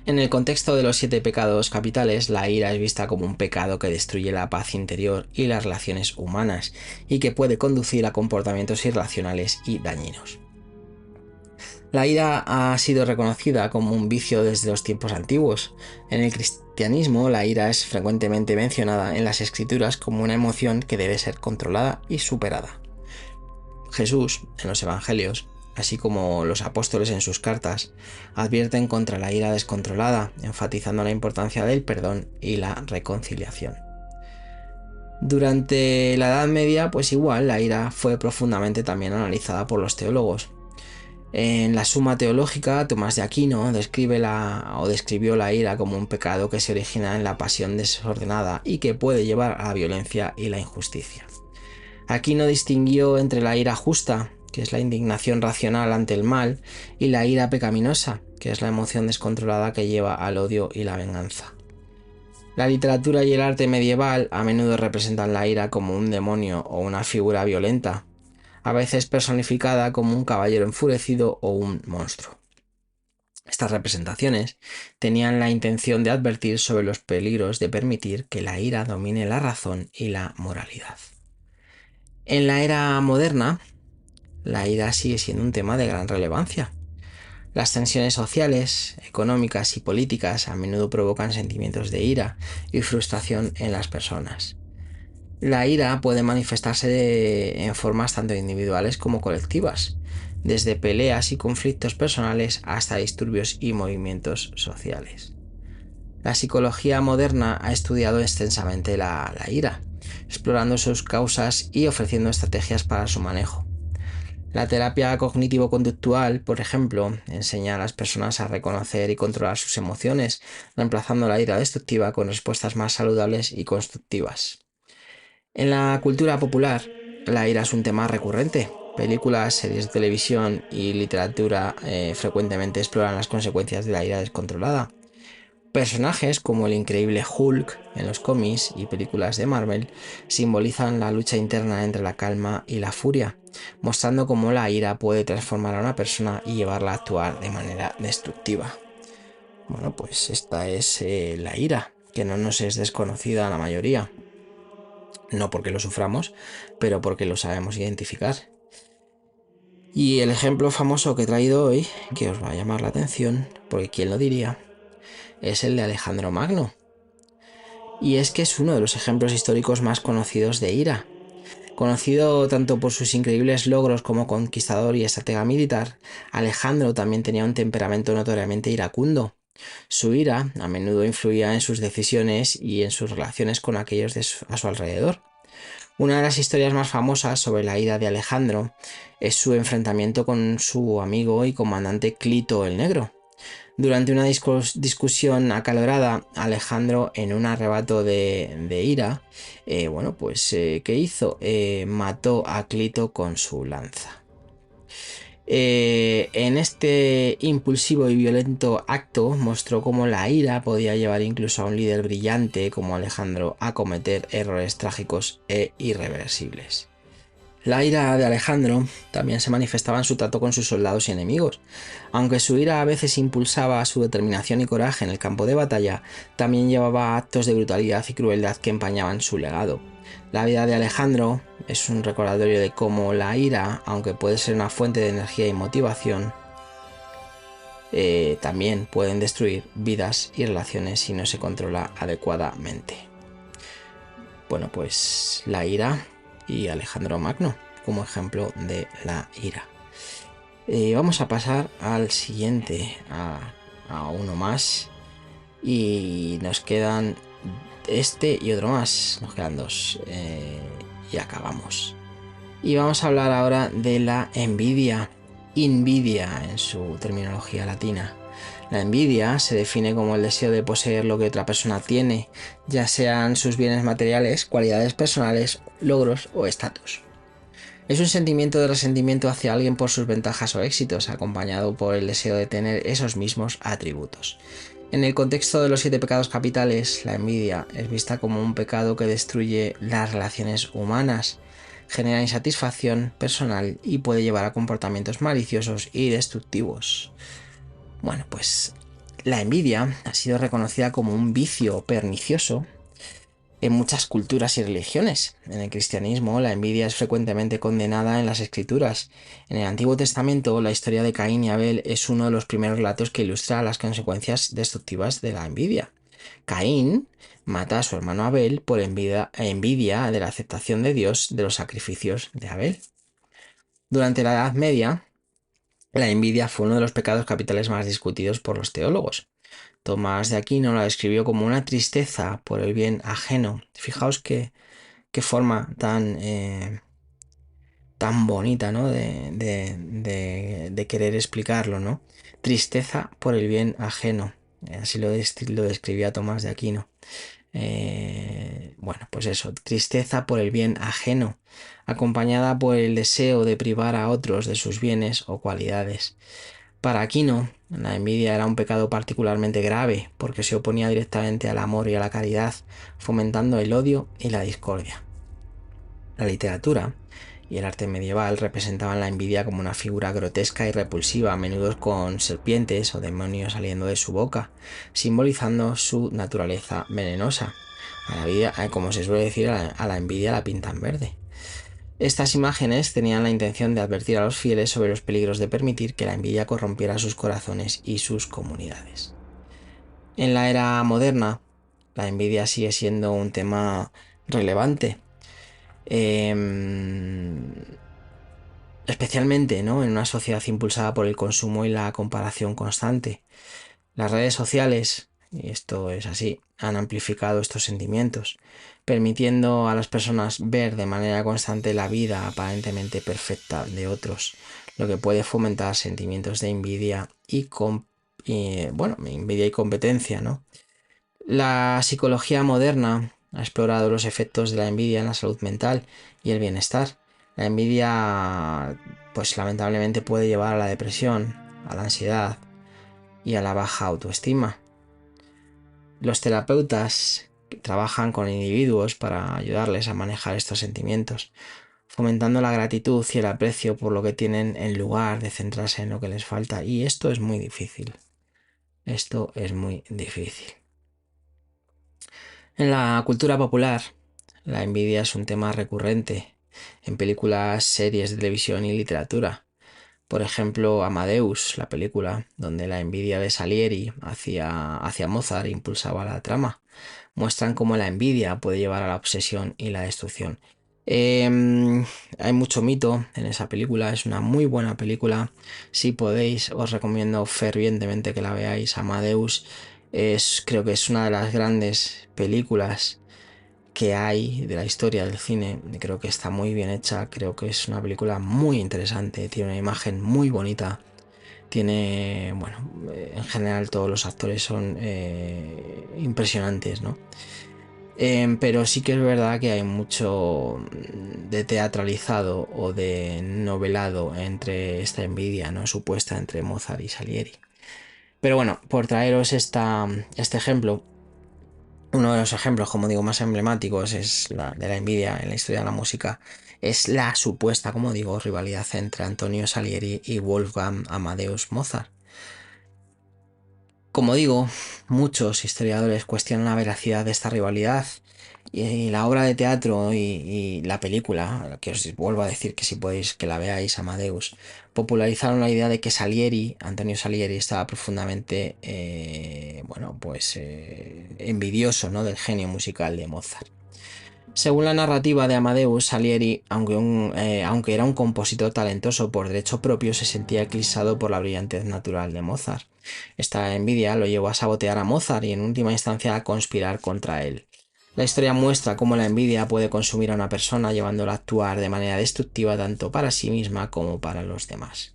En el contexto de los 7 pecados capitales, la ira es vista como un pecado que destruye la paz interior y las relaciones humanas, y que puede conducir a comportamientos irracionales y dañinos. La ira ha sido reconocida como un vicio desde los tiempos antiguos. En el cristianismo, la ira es frecuentemente mencionada en las escrituras como una emoción que debe ser controlada y superada. Jesús, en los evangelios, así como los apóstoles en sus cartas, advierten contra la ira descontrolada, enfatizando la importancia del perdón y la reconciliación. Durante la Edad Media, pues igual, la ira fue profundamente también analizada por los teólogos. En la Suma Teológica, Tomás de Aquino describió la ira como un pecado que se origina en la pasión desordenada y que puede llevar a la violencia y la injusticia. Aquino distinguió entre la ira justa, que es la indignación racional ante el mal, y la ira pecaminosa, que es la emoción descontrolada que lleva al odio y la venganza. La literatura y el arte medieval a menudo representan la ira como un demonio o una figura violenta, a veces personificada como un caballero enfurecido o un monstruo. Estas representaciones tenían la intención de advertir sobre los peligros de permitir que la ira domine la razón y la moralidad. En la era moderna, la ira sigue siendo un tema de gran relevancia. Las tensiones sociales, económicas y políticas a menudo provocan sentimientos de ira y frustración en las personas. La ira puede manifestarse en formas tanto individuales como colectivas, desde peleas y conflictos personales hasta disturbios y movimientos sociales. La psicología moderna ha estudiado extensamente la ira, explorando sus causas y ofreciendo estrategias para su manejo. La terapia cognitivo-conductual, por ejemplo, enseña a las personas a reconocer y controlar sus emociones, reemplazando la ira destructiva con respuestas más saludables y constructivas. En la cultura popular, la ira es un tema recurrente. Películas, series de televisión y literatura frecuentemente exploran las consecuencias de la ira descontrolada. Personajes como el increíble Hulk en los cómics y películas de Marvel simbolizan la lucha interna entre la calma y la furia, mostrando cómo la ira puede transformar a una persona y llevarla a actuar de manera destructiva. Bueno, pues esta es la ira, que no nos es desconocida a la mayoría. No porque lo suframos, pero porque lo sabemos identificar. Y el ejemplo famoso que he traído hoy, que os va a llamar la atención, porque quién lo diría, es el de Alejandro Magno. Y es que es uno de los ejemplos históricos más conocidos de ira. Conocido tanto por sus increíbles logros como conquistador y estratega militar, Alejandro también tenía un temperamento notoriamente iracundo. Su ira a menudo influía en sus decisiones y en sus relaciones con aquellos a su alrededor. Una de las historias más famosas sobre la ira de Alejandro es su enfrentamiento con su amigo y comandante Clito el Negro. Durante una discusión acalorada, Alejandro, en un arrebato de ira, ¿qué hizo? Mató a Clito con su lanza. En este impulsivo y violento acto mostró cómo la ira podía llevar incluso a un líder brillante como Alejandro a cometer errores trágicos e irreversibles. La ira de Alejandro también se manifestaba en su trato con sus soldados y enemigos. Aunque su ira a veces impulsaba su determinación y coraje en el campo de batalla, también llevaba actos de brutalidad y crueldad que empañaban su legado. La vida de Alejandro es un recordatorio de cómo la ira, aunque puede ser una fuente de energía y motivación, también pueden destruir vidas y relaciones si no se controla adecuadamente. Bueno, pues la ira y Alejandro Magno como ejemplo de la ira. Vamos a pasar al siguiente, a uno más, y nos quedan este y otro más, nos quedan dos y acabamos. Y vamos a hablar ahora de la envidia, invidia en su terminología latina. La envidia se define como el deseo de poseer lo que otra persona tiene, ya sean sus bienes materiales, cualidades personales, logros o estatus. Es un sentimiento de resentimiento hacia alguien por sus ventajas o éxitos, acompañado por el deseo de tener esos mismos atributos. En el contexto de los 7 pecados capitales, la envidia es vista como un pecado que destruye las relaciones humanas, genera insatisfacción personal y puede llevar a comportamientos maliciosos y destructivos. Bueno, pues la envidia ha sido reconocida como un vicio pernicioso en muchas culturas y religiones. En el cristianismo, la envidia es frecuentemente condenada en las escrituras. En el Antiguo Testamento, la historia de Caín y Abel es uno de los primeros relatos que ilustra las consecuencias destructivas de la envidia. Caín mata a su hermano Abel por envidia de la aceptación de Dios de los sacrificios de Abel. Durante la Edad Media, La envidia fue uno de los pecados capitales más discutidos por los teólogos. Tomás de Aquino la describió como una tristeza por el bien ajeno. Fijaos qué forma tan bonita, ¿no? De querer explicarlo, ¿no? Tristeza por el bien ajeno. Así lo describía Tomás de Aquino. Bueno, pues eso, tristeza por el bien ajeno, acompañada por el deseo de privar a otros de sus bienes o cualidades. Para Aquino, la envidia era un pecado particularmente grave porque se oponía directamente al amor y a la caridad, fomentando el odio y la discordia. La literatura y el arte medieval representaban la envidia como una figura grotesca y repulsiva, a menudo con serpientes o demonios saliendo de su boca, simbolizando su naturaleza venenosa. Como se suele decir, a la envidia la pintan verde. Estas imágenes tenían la intención de advertir a los fieles sobre los peligros de permitir que la envidia corrompiera sus corazones y sus comunidades. En la era moderna, la envidia sigue siendo un tema relevante, em, especialmente, ¿no?, en una sociedad impulsada por el consumo y la comparación constante. Las redes sociales, y esto es así, han amplificado estos sentimientos, permitiendo a las personas ver de manera constante la vida aparentemente perfecta de otros, lo que puede fomentar sentimientos de envidia envidia y competencia, ¿no? La psicología moderna ha explorado los efectos de la envidia en la salud mental y el bienestar. La envidia, pues lamentablemente puede llevar a la depresión, a la ansiedad y a la baja autoestima. Los terapeutas trabajan con individuos para ayudarles a manejar estos sentimientos, fomentando la gratitud y el aprecio por lo que tienen en lugar de centrarse en lo que les falta. Y esto es muy difícil. Esto es muy difícil. En la cultura popular, la envidia es un tema recurrente en películas, series de televisión y literatura. Por ejemplo, Amadeus, la película, donde la envidia de Salieri hacia Mozart impulsaba la trama, muestran cómo la envidia puede llevar a la obsesión y la destrucción. Hay mucho mito en esa película, es una muy buena película. Si podéis, os recomiendo fervientemente que la veáis. Amadeus creo que es una de las grandes películas que hay de la historia del cine. Creo que está muy bien hecha, creo que es una película muy interesante, tiene una imagen muy bonita, tiene, bueno, en general todos los actores son impresionantes, ¿no? Pero sí que es verdad que hay mucho de teatralizado o de novelado entre esta envidia, ¿no?, supuesta entre Mozart y Salieri. Pero bueno, por traeros este ejemplo, uno de los ejemplos, como digo, más emblemáticos es de la envidia en la historia de la música, es la supuesta, como digo, rivalidad entre Antonio Salieri y Wolfgang Amadeus Mozart. Como digo, muchos historiadores cuestionan la veracidad de esta rivalidad y la obra de teatro y la película, que os vuelvo a decir que si podéis que la veáis, Amadeus, popularizaron la idea de que Antonio Salieri, estaba profundamente, envidioso, ¿no?, del genio musical de Mozart. Según la narrativa de Amadeus, Salieri, aunque era un compositor talentoso por derecho propio, se sentía eclipsado por la brillantez natural de Mozart. Esta envidia lo llevó a sabotear a Mozart y en última instancia a conspirar contra él. La historia muestra cómo la envidia puede consumir a una persona, llevándola a actuar de manera destructiva tanto para sí misma como para los demás.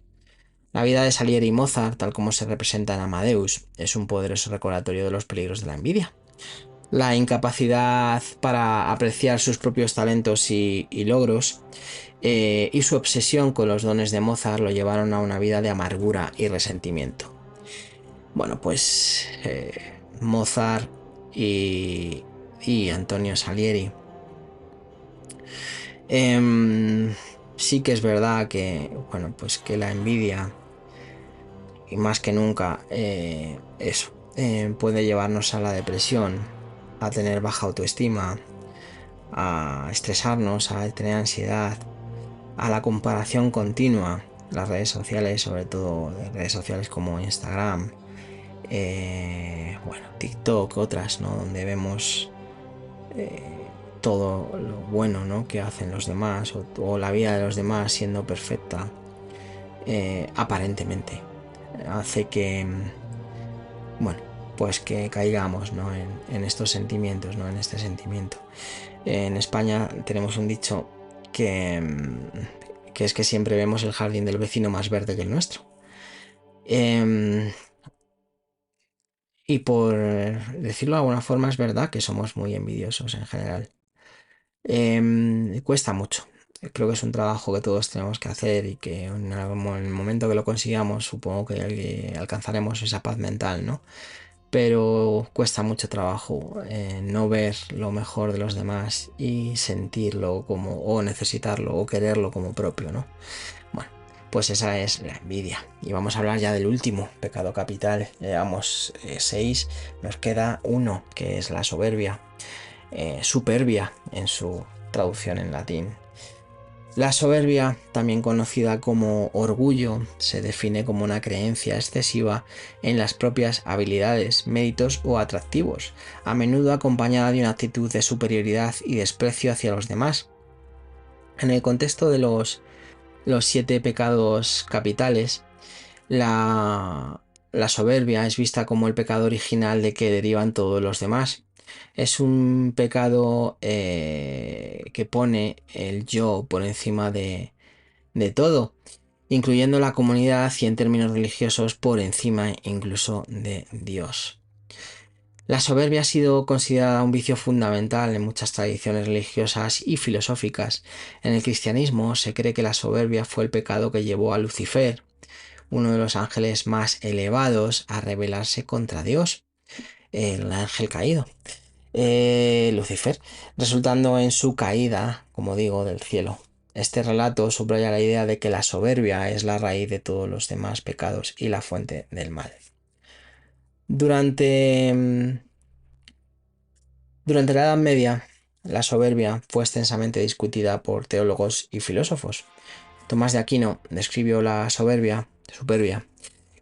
La vida de Salieri y Mozart, tal como se representa en Amadeus, es un poderoso recordatorio de los peligros de la envidia. La incapacidad para apreciar sus propios talentos y logros y su obsesión con los dones de Mozart lo llevaron a una vida de amargura y resentimiento. Bueno, pues Mozart y Antonio Salieri. Sí que es verdad que, bueno, pues que la envidia, y más que nunca, puede llevarnos a la depresión, a tener baja autoestima, a estresarnos, a tener ansiedad, a la comparación continua. Las redes sociales, sobre todo redes sociales como Instagram, TikTok, otras, ¿no?, donde vemos todo lo bueno, ¿no?, que hacen los demás o la vida de los demás siendo perfecta. aparentemente. Hace que, bueno, pues que caigamos, ¿no? en estos sentimientos, ¿no? En este sentimiento. En España tenemos un dicho que es que siempre vemos el jardín del vecino más verde que el nuestro. Em, y por decirlo de alguna forma, es verdad que somos muy envidiosos en general. Cuesta mucho. Creo que es un trabajo que todos tenemos que hacer y que en el momento que lo consigamos, supongo que alcanzaremos esa paz mental, ¿no? Pero cuesta mucho trabajo no ver lo mejor de los demás y sentirlo como, o necesitarlo, o quererlo como propio, ¿no? Bueno, pues esa es la envidia. Y vamos a hablar ya del último pecado capital. Llevamos 6, nos queda uno, que es la soberbia. Superbia en su traducción en latín. La soberbia, también conocida como orgullo, se define como una creencia excesiva en las propias habilidades, méritos o atractivos, a menudo acompañada de una actitud de superioridad y desprecio hacia los demás. En el contexto de los 7 pecados capitales, la soberbia es vista como el pecado original de que derivan todos los demás. Es un pecado que pone el yo por encima de todo, incluyendo la comunidad y en términos religiosos por encima incluso de Dios. La soberbia ha sido considerada un vicio fundamental en muchas tradiciones religiosas y filosóficas. En el cristianismo se cree que la soberbia fue el pecado que llevó a Lucifer, uno de los ángeles más elevados, a rebelarse contra Dios, el ángel caído, Lucifer, resultando en su caída, como digo, del cielo. Este relato subraya la idea de que la soberbia es la raíz de todos los demás pecados y la fuente del mal. Durante la Edad Media, la soberbia fue extensamente discutida por teólogos y filósofos. Tomás de Aquino describió la superbia,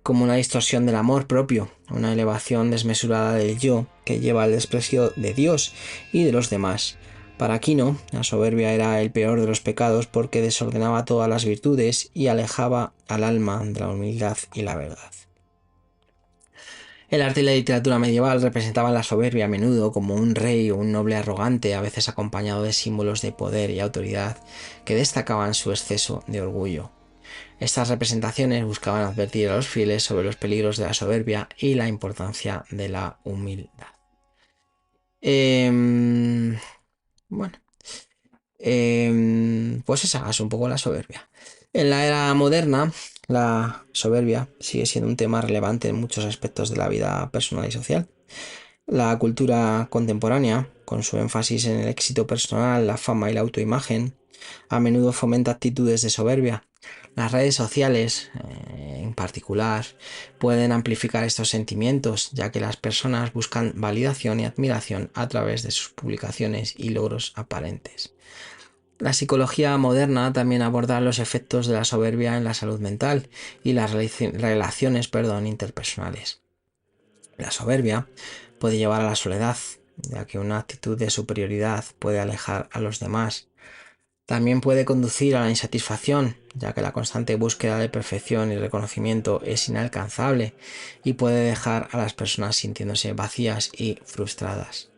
como una distorsión del amor propio, una elevación desmesurada del yo que lleva al desprecio de Dios y de los demás. Para Aquino, la soberbia era el peor de los pecados porque desordenaba todas las virtudes y alejaba al alma de la humildad y la verdad. El arte y la literatura medieval representaban la soberbia a menudo como un rey o un noble arrogante, a veces acompañado de símbolos de poder y autoridad que destacaban su exceso de orgullo. Estas representaciones buscaban advertir a los fieles sobre los peligros de la soberbia y la importancia de la humildad. Bueno, pues esa es un poco la soberbia. En la era moderna, la soberbia sigue siendo un tema relevante en muchos aspectos de la vida personal y social. La cultura contemporánea, con su énfasis en el éxito personal, la fama y la autoimagen, a menudo fomenta actitudes de soberbia. Las redes sociales, en particular, pueden amplificar estos sentimientos, ya que las personas buscan validación y admiración a través de sus publicaciones y logros aparentes. La psicología moderna también aborda los efectos de la soberbia en la salud mental y las relaciones interpersonales. La soberbia puede llevar a la soledad, ya que una actitud de superioridad puede alejar a los demás. También puede conducir a la insatisfacción, ya que la constante búsqueda de perfección y reconocimiento es inalcanzable y puede dejar a las personas sintiéndose vacías y frustradas.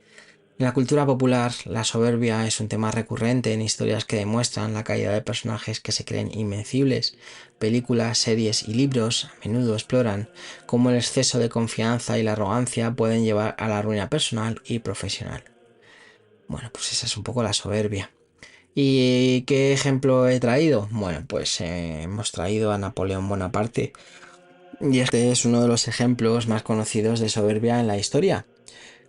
En la cultura popular, la soberbia es un tema recurrente en historias que demuestran la caída de personajes que se creen invencibles. Películas, series y libros a menudo exploran cómo el exceso de confianza y la arrogancia pueden llevar a la ruina personal y profesional. Bueno, pues esa es un poco la soberbia. ¿Y qué ejemplo he traído? Bueno, pues hemos traído a Napoleón Bonaparte. Y este es uno de los ejemplos más conocidos de soberbia en la historia.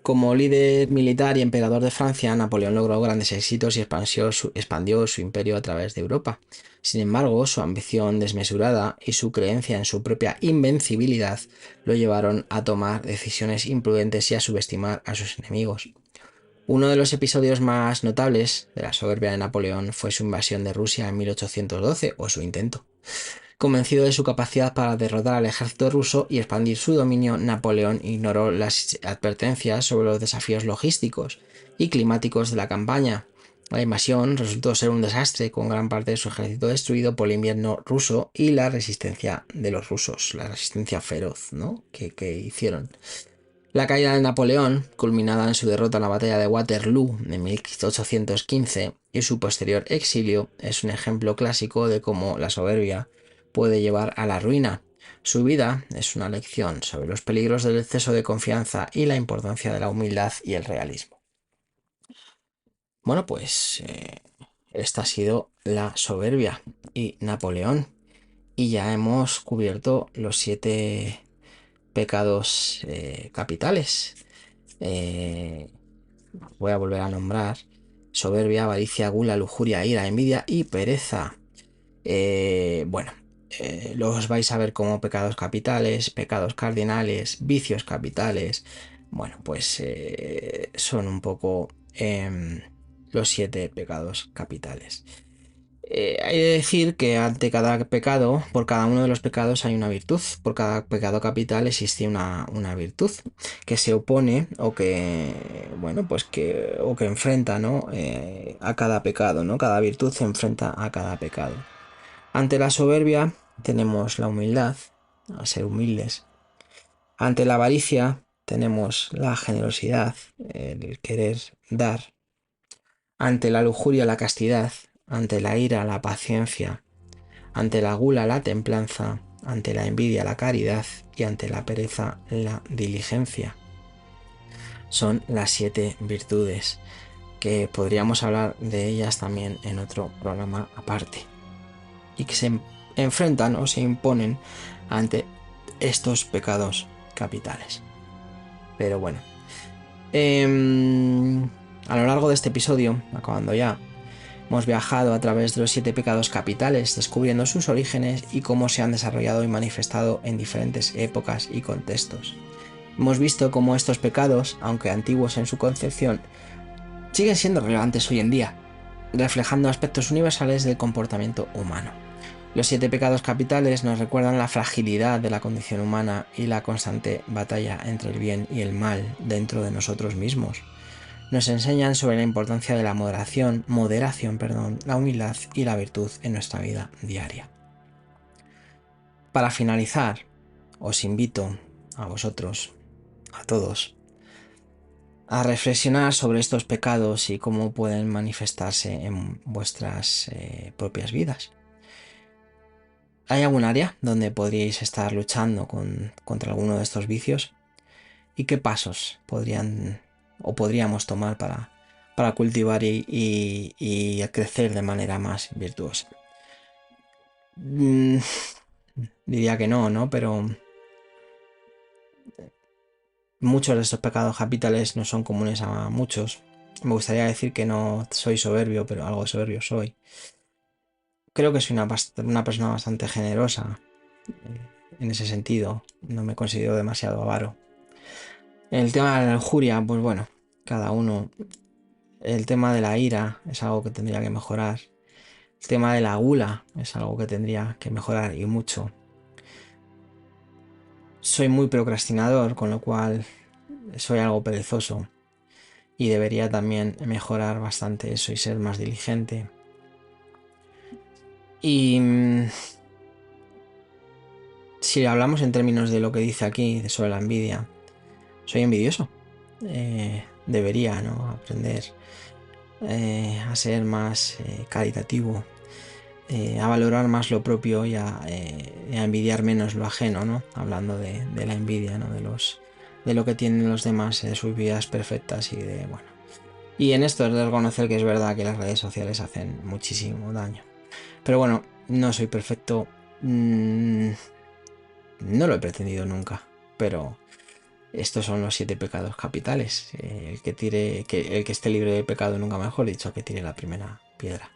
Como líder militar y emperador de Francia, Napoleón logró grandes éxitos y expandió su imperio a través de Europa. Sin embargo, su ambición desmesurada y su creencia en su propia invencibilidad lo llevaron a tomar decisiones imprudentes y a subestimar a sus enemigos. Uno de los episodios más notables de la soberbia de Napoleón fue su invasión de Rusia en 1812, o su intento. Convencido de su capacidad para derrotar al ejército ruso y expandir su dominio, Napoleón ignoró las advertencias sobre los desafíos logísticos y climáticos de la campaña. La invasión resultó ser un desastre, con gran parte de su ejército destruido por el invierno ruso y la resistencia de los rusos, la resistencia feroz, ¿no? que hicieron. La caída de Napoleón, culminada en su derrota en la batalla de Waterloo en 1815 y su posterior exilio, es un ejemplo clásico de cómo la soberbia puede llevar a la ruina. Su vida es una lección sobre los peligros del exceso de confianza y la importancia de la humildad y el realismo. Bueno, pues esta ha sido la soberbia y Napoleón. Y ya hemos cubierto los 7 pecados capitales. Eh, Voy a volver a nombrar: soberbia, avaricia, gula, lujuria, ira, envidia y pereza. Bueno, los vais a ver como pecados capitales, pecados cardinales, vicios capitales. Bueno, pues son un poco los 7 pecados capitales. Hay de decir que ante cada pecado, por cada uno de los pecados hay una virtud. Por cada pecado capital existe una virtud que se opone o que, bueno, pues o que enfrenta, ¿no? A cada pecado, ¿no? Cada virtud se enfrenta a cada pecado. Ante la soberbia tenemos la humildad, a ser humildes. Ante la avaricia tenemos la generosidad, el querer dar. Ante la lujuria, la castidad. Ante la ira, la paciencia. Ante la gula, la templanza. Ante la envidia, la caridad. Y ante la pereza, la diligencia. Son las 7 virtudes, que podríamos hablar de ellas también en otro programa aparte, y que se enfrentan o se imponen ante estos pecados capitales. Pero bueno, a lo largo de este episodio, acabando ya, hemos viajado a través de los 7 pecados capitales, descubriendo sus orígenes y cómo se han desarrollado y manifestado en diferentes épocas y contextos. Hemos visto cómo estos pecados, aunque antiguos en su concepción, siguen siendo relevantes hoy en día, reflejando aspectos universales del comportamiento humano. Los 7 pecados capitales nos recuerdan la fragilidad de la condición humana y la constante batalla entre el bien y el mal dentro de nosotros mismos. Nos enseñan sobre la importancia de la moderación, la humildad y la virtud en nuestra vida diaria. Para finalizar, os invito a vosotros, a todos, a reflexionar sobre estos pecados y cómo pueden manifestarse en vuestras propias vidas. ¿Hay algún área donde podríais estar luchando contra alguno de estos vicios? ¿Y qué pasos podríamos tomar para cultivar y crecer de manera más virtuosa? Diría que no, pero muchos de estos pecados capitales no son comunes a muchos. Me gustaría decir que no soy soberbio, pero algo soberbio soy. Creo que soy una persona bastante generosa en ese sentido. No me considero demasiado avaro. El tema de la lujuria, pues bueno, cada uno. El tema de la ira es algo que tendría que mejorar. El tema de la gula es algo que tendría que mejorar y mucho. Soy muy procrastinador, con lo cual soy algo perezoso. Y debería también mejorar bastante eso y ser más diligente. Y si hablamos en términos de lo que dice aquí sobre la envidia, soy envidioso. Debería, ¿no? Aprender a ser más caritativo, a valorar más lo propio y a envidiar menos lo ajeno, ¿no? Hablando de la envidia, ¿no? De lo que tienen los demás, de sus vidas perfectas y de, bueno. Y en esto es de reconocer que es verdad que las redes sociales hacen muchísimo daño. Pero bueno, no soy perfecto. No lo he pretendido nunca, pero estos son los 7 pecados capitales. El que esté libre de pecado, nunca mejor dicho, que tire la primera piedra.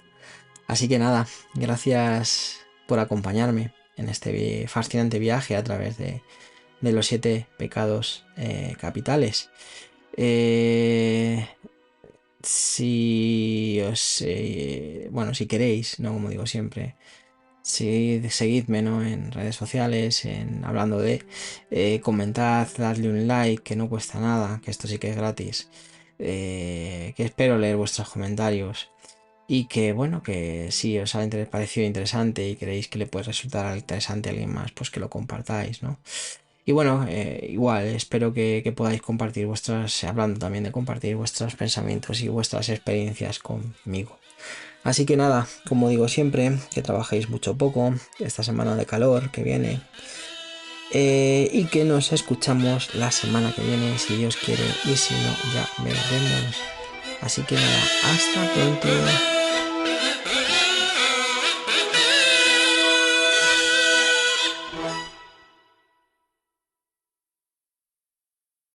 Así que nada, gracias por acompañarme en este fascinante viaje a través de los 7 pecados capitales. Si queréis, ¿no? Como digo siempre, seguidme, ¿no? En redes sociales, hablando de, comentad, dadle un like, que no cuesta nada, que esto sí que es gratis, que espero leer vuestros comentarios. y que bueno, que si os ha parecido interesante y creéis que le puede resultar interesante a alguien más, pues que lo compartáis, ¿no? Y bueno, igual espero que podáis compartir hablando también de compartir vuestros pensamientos y vuestras experiencias conmigo. Así que nada, como digo siempre, que trabajéis mucho o poco, esta semana de calor que viene, y que nos escuchamos la semana que viene, si Dios quiere, y si no, ya veremos. Así que nada, hasta pronto.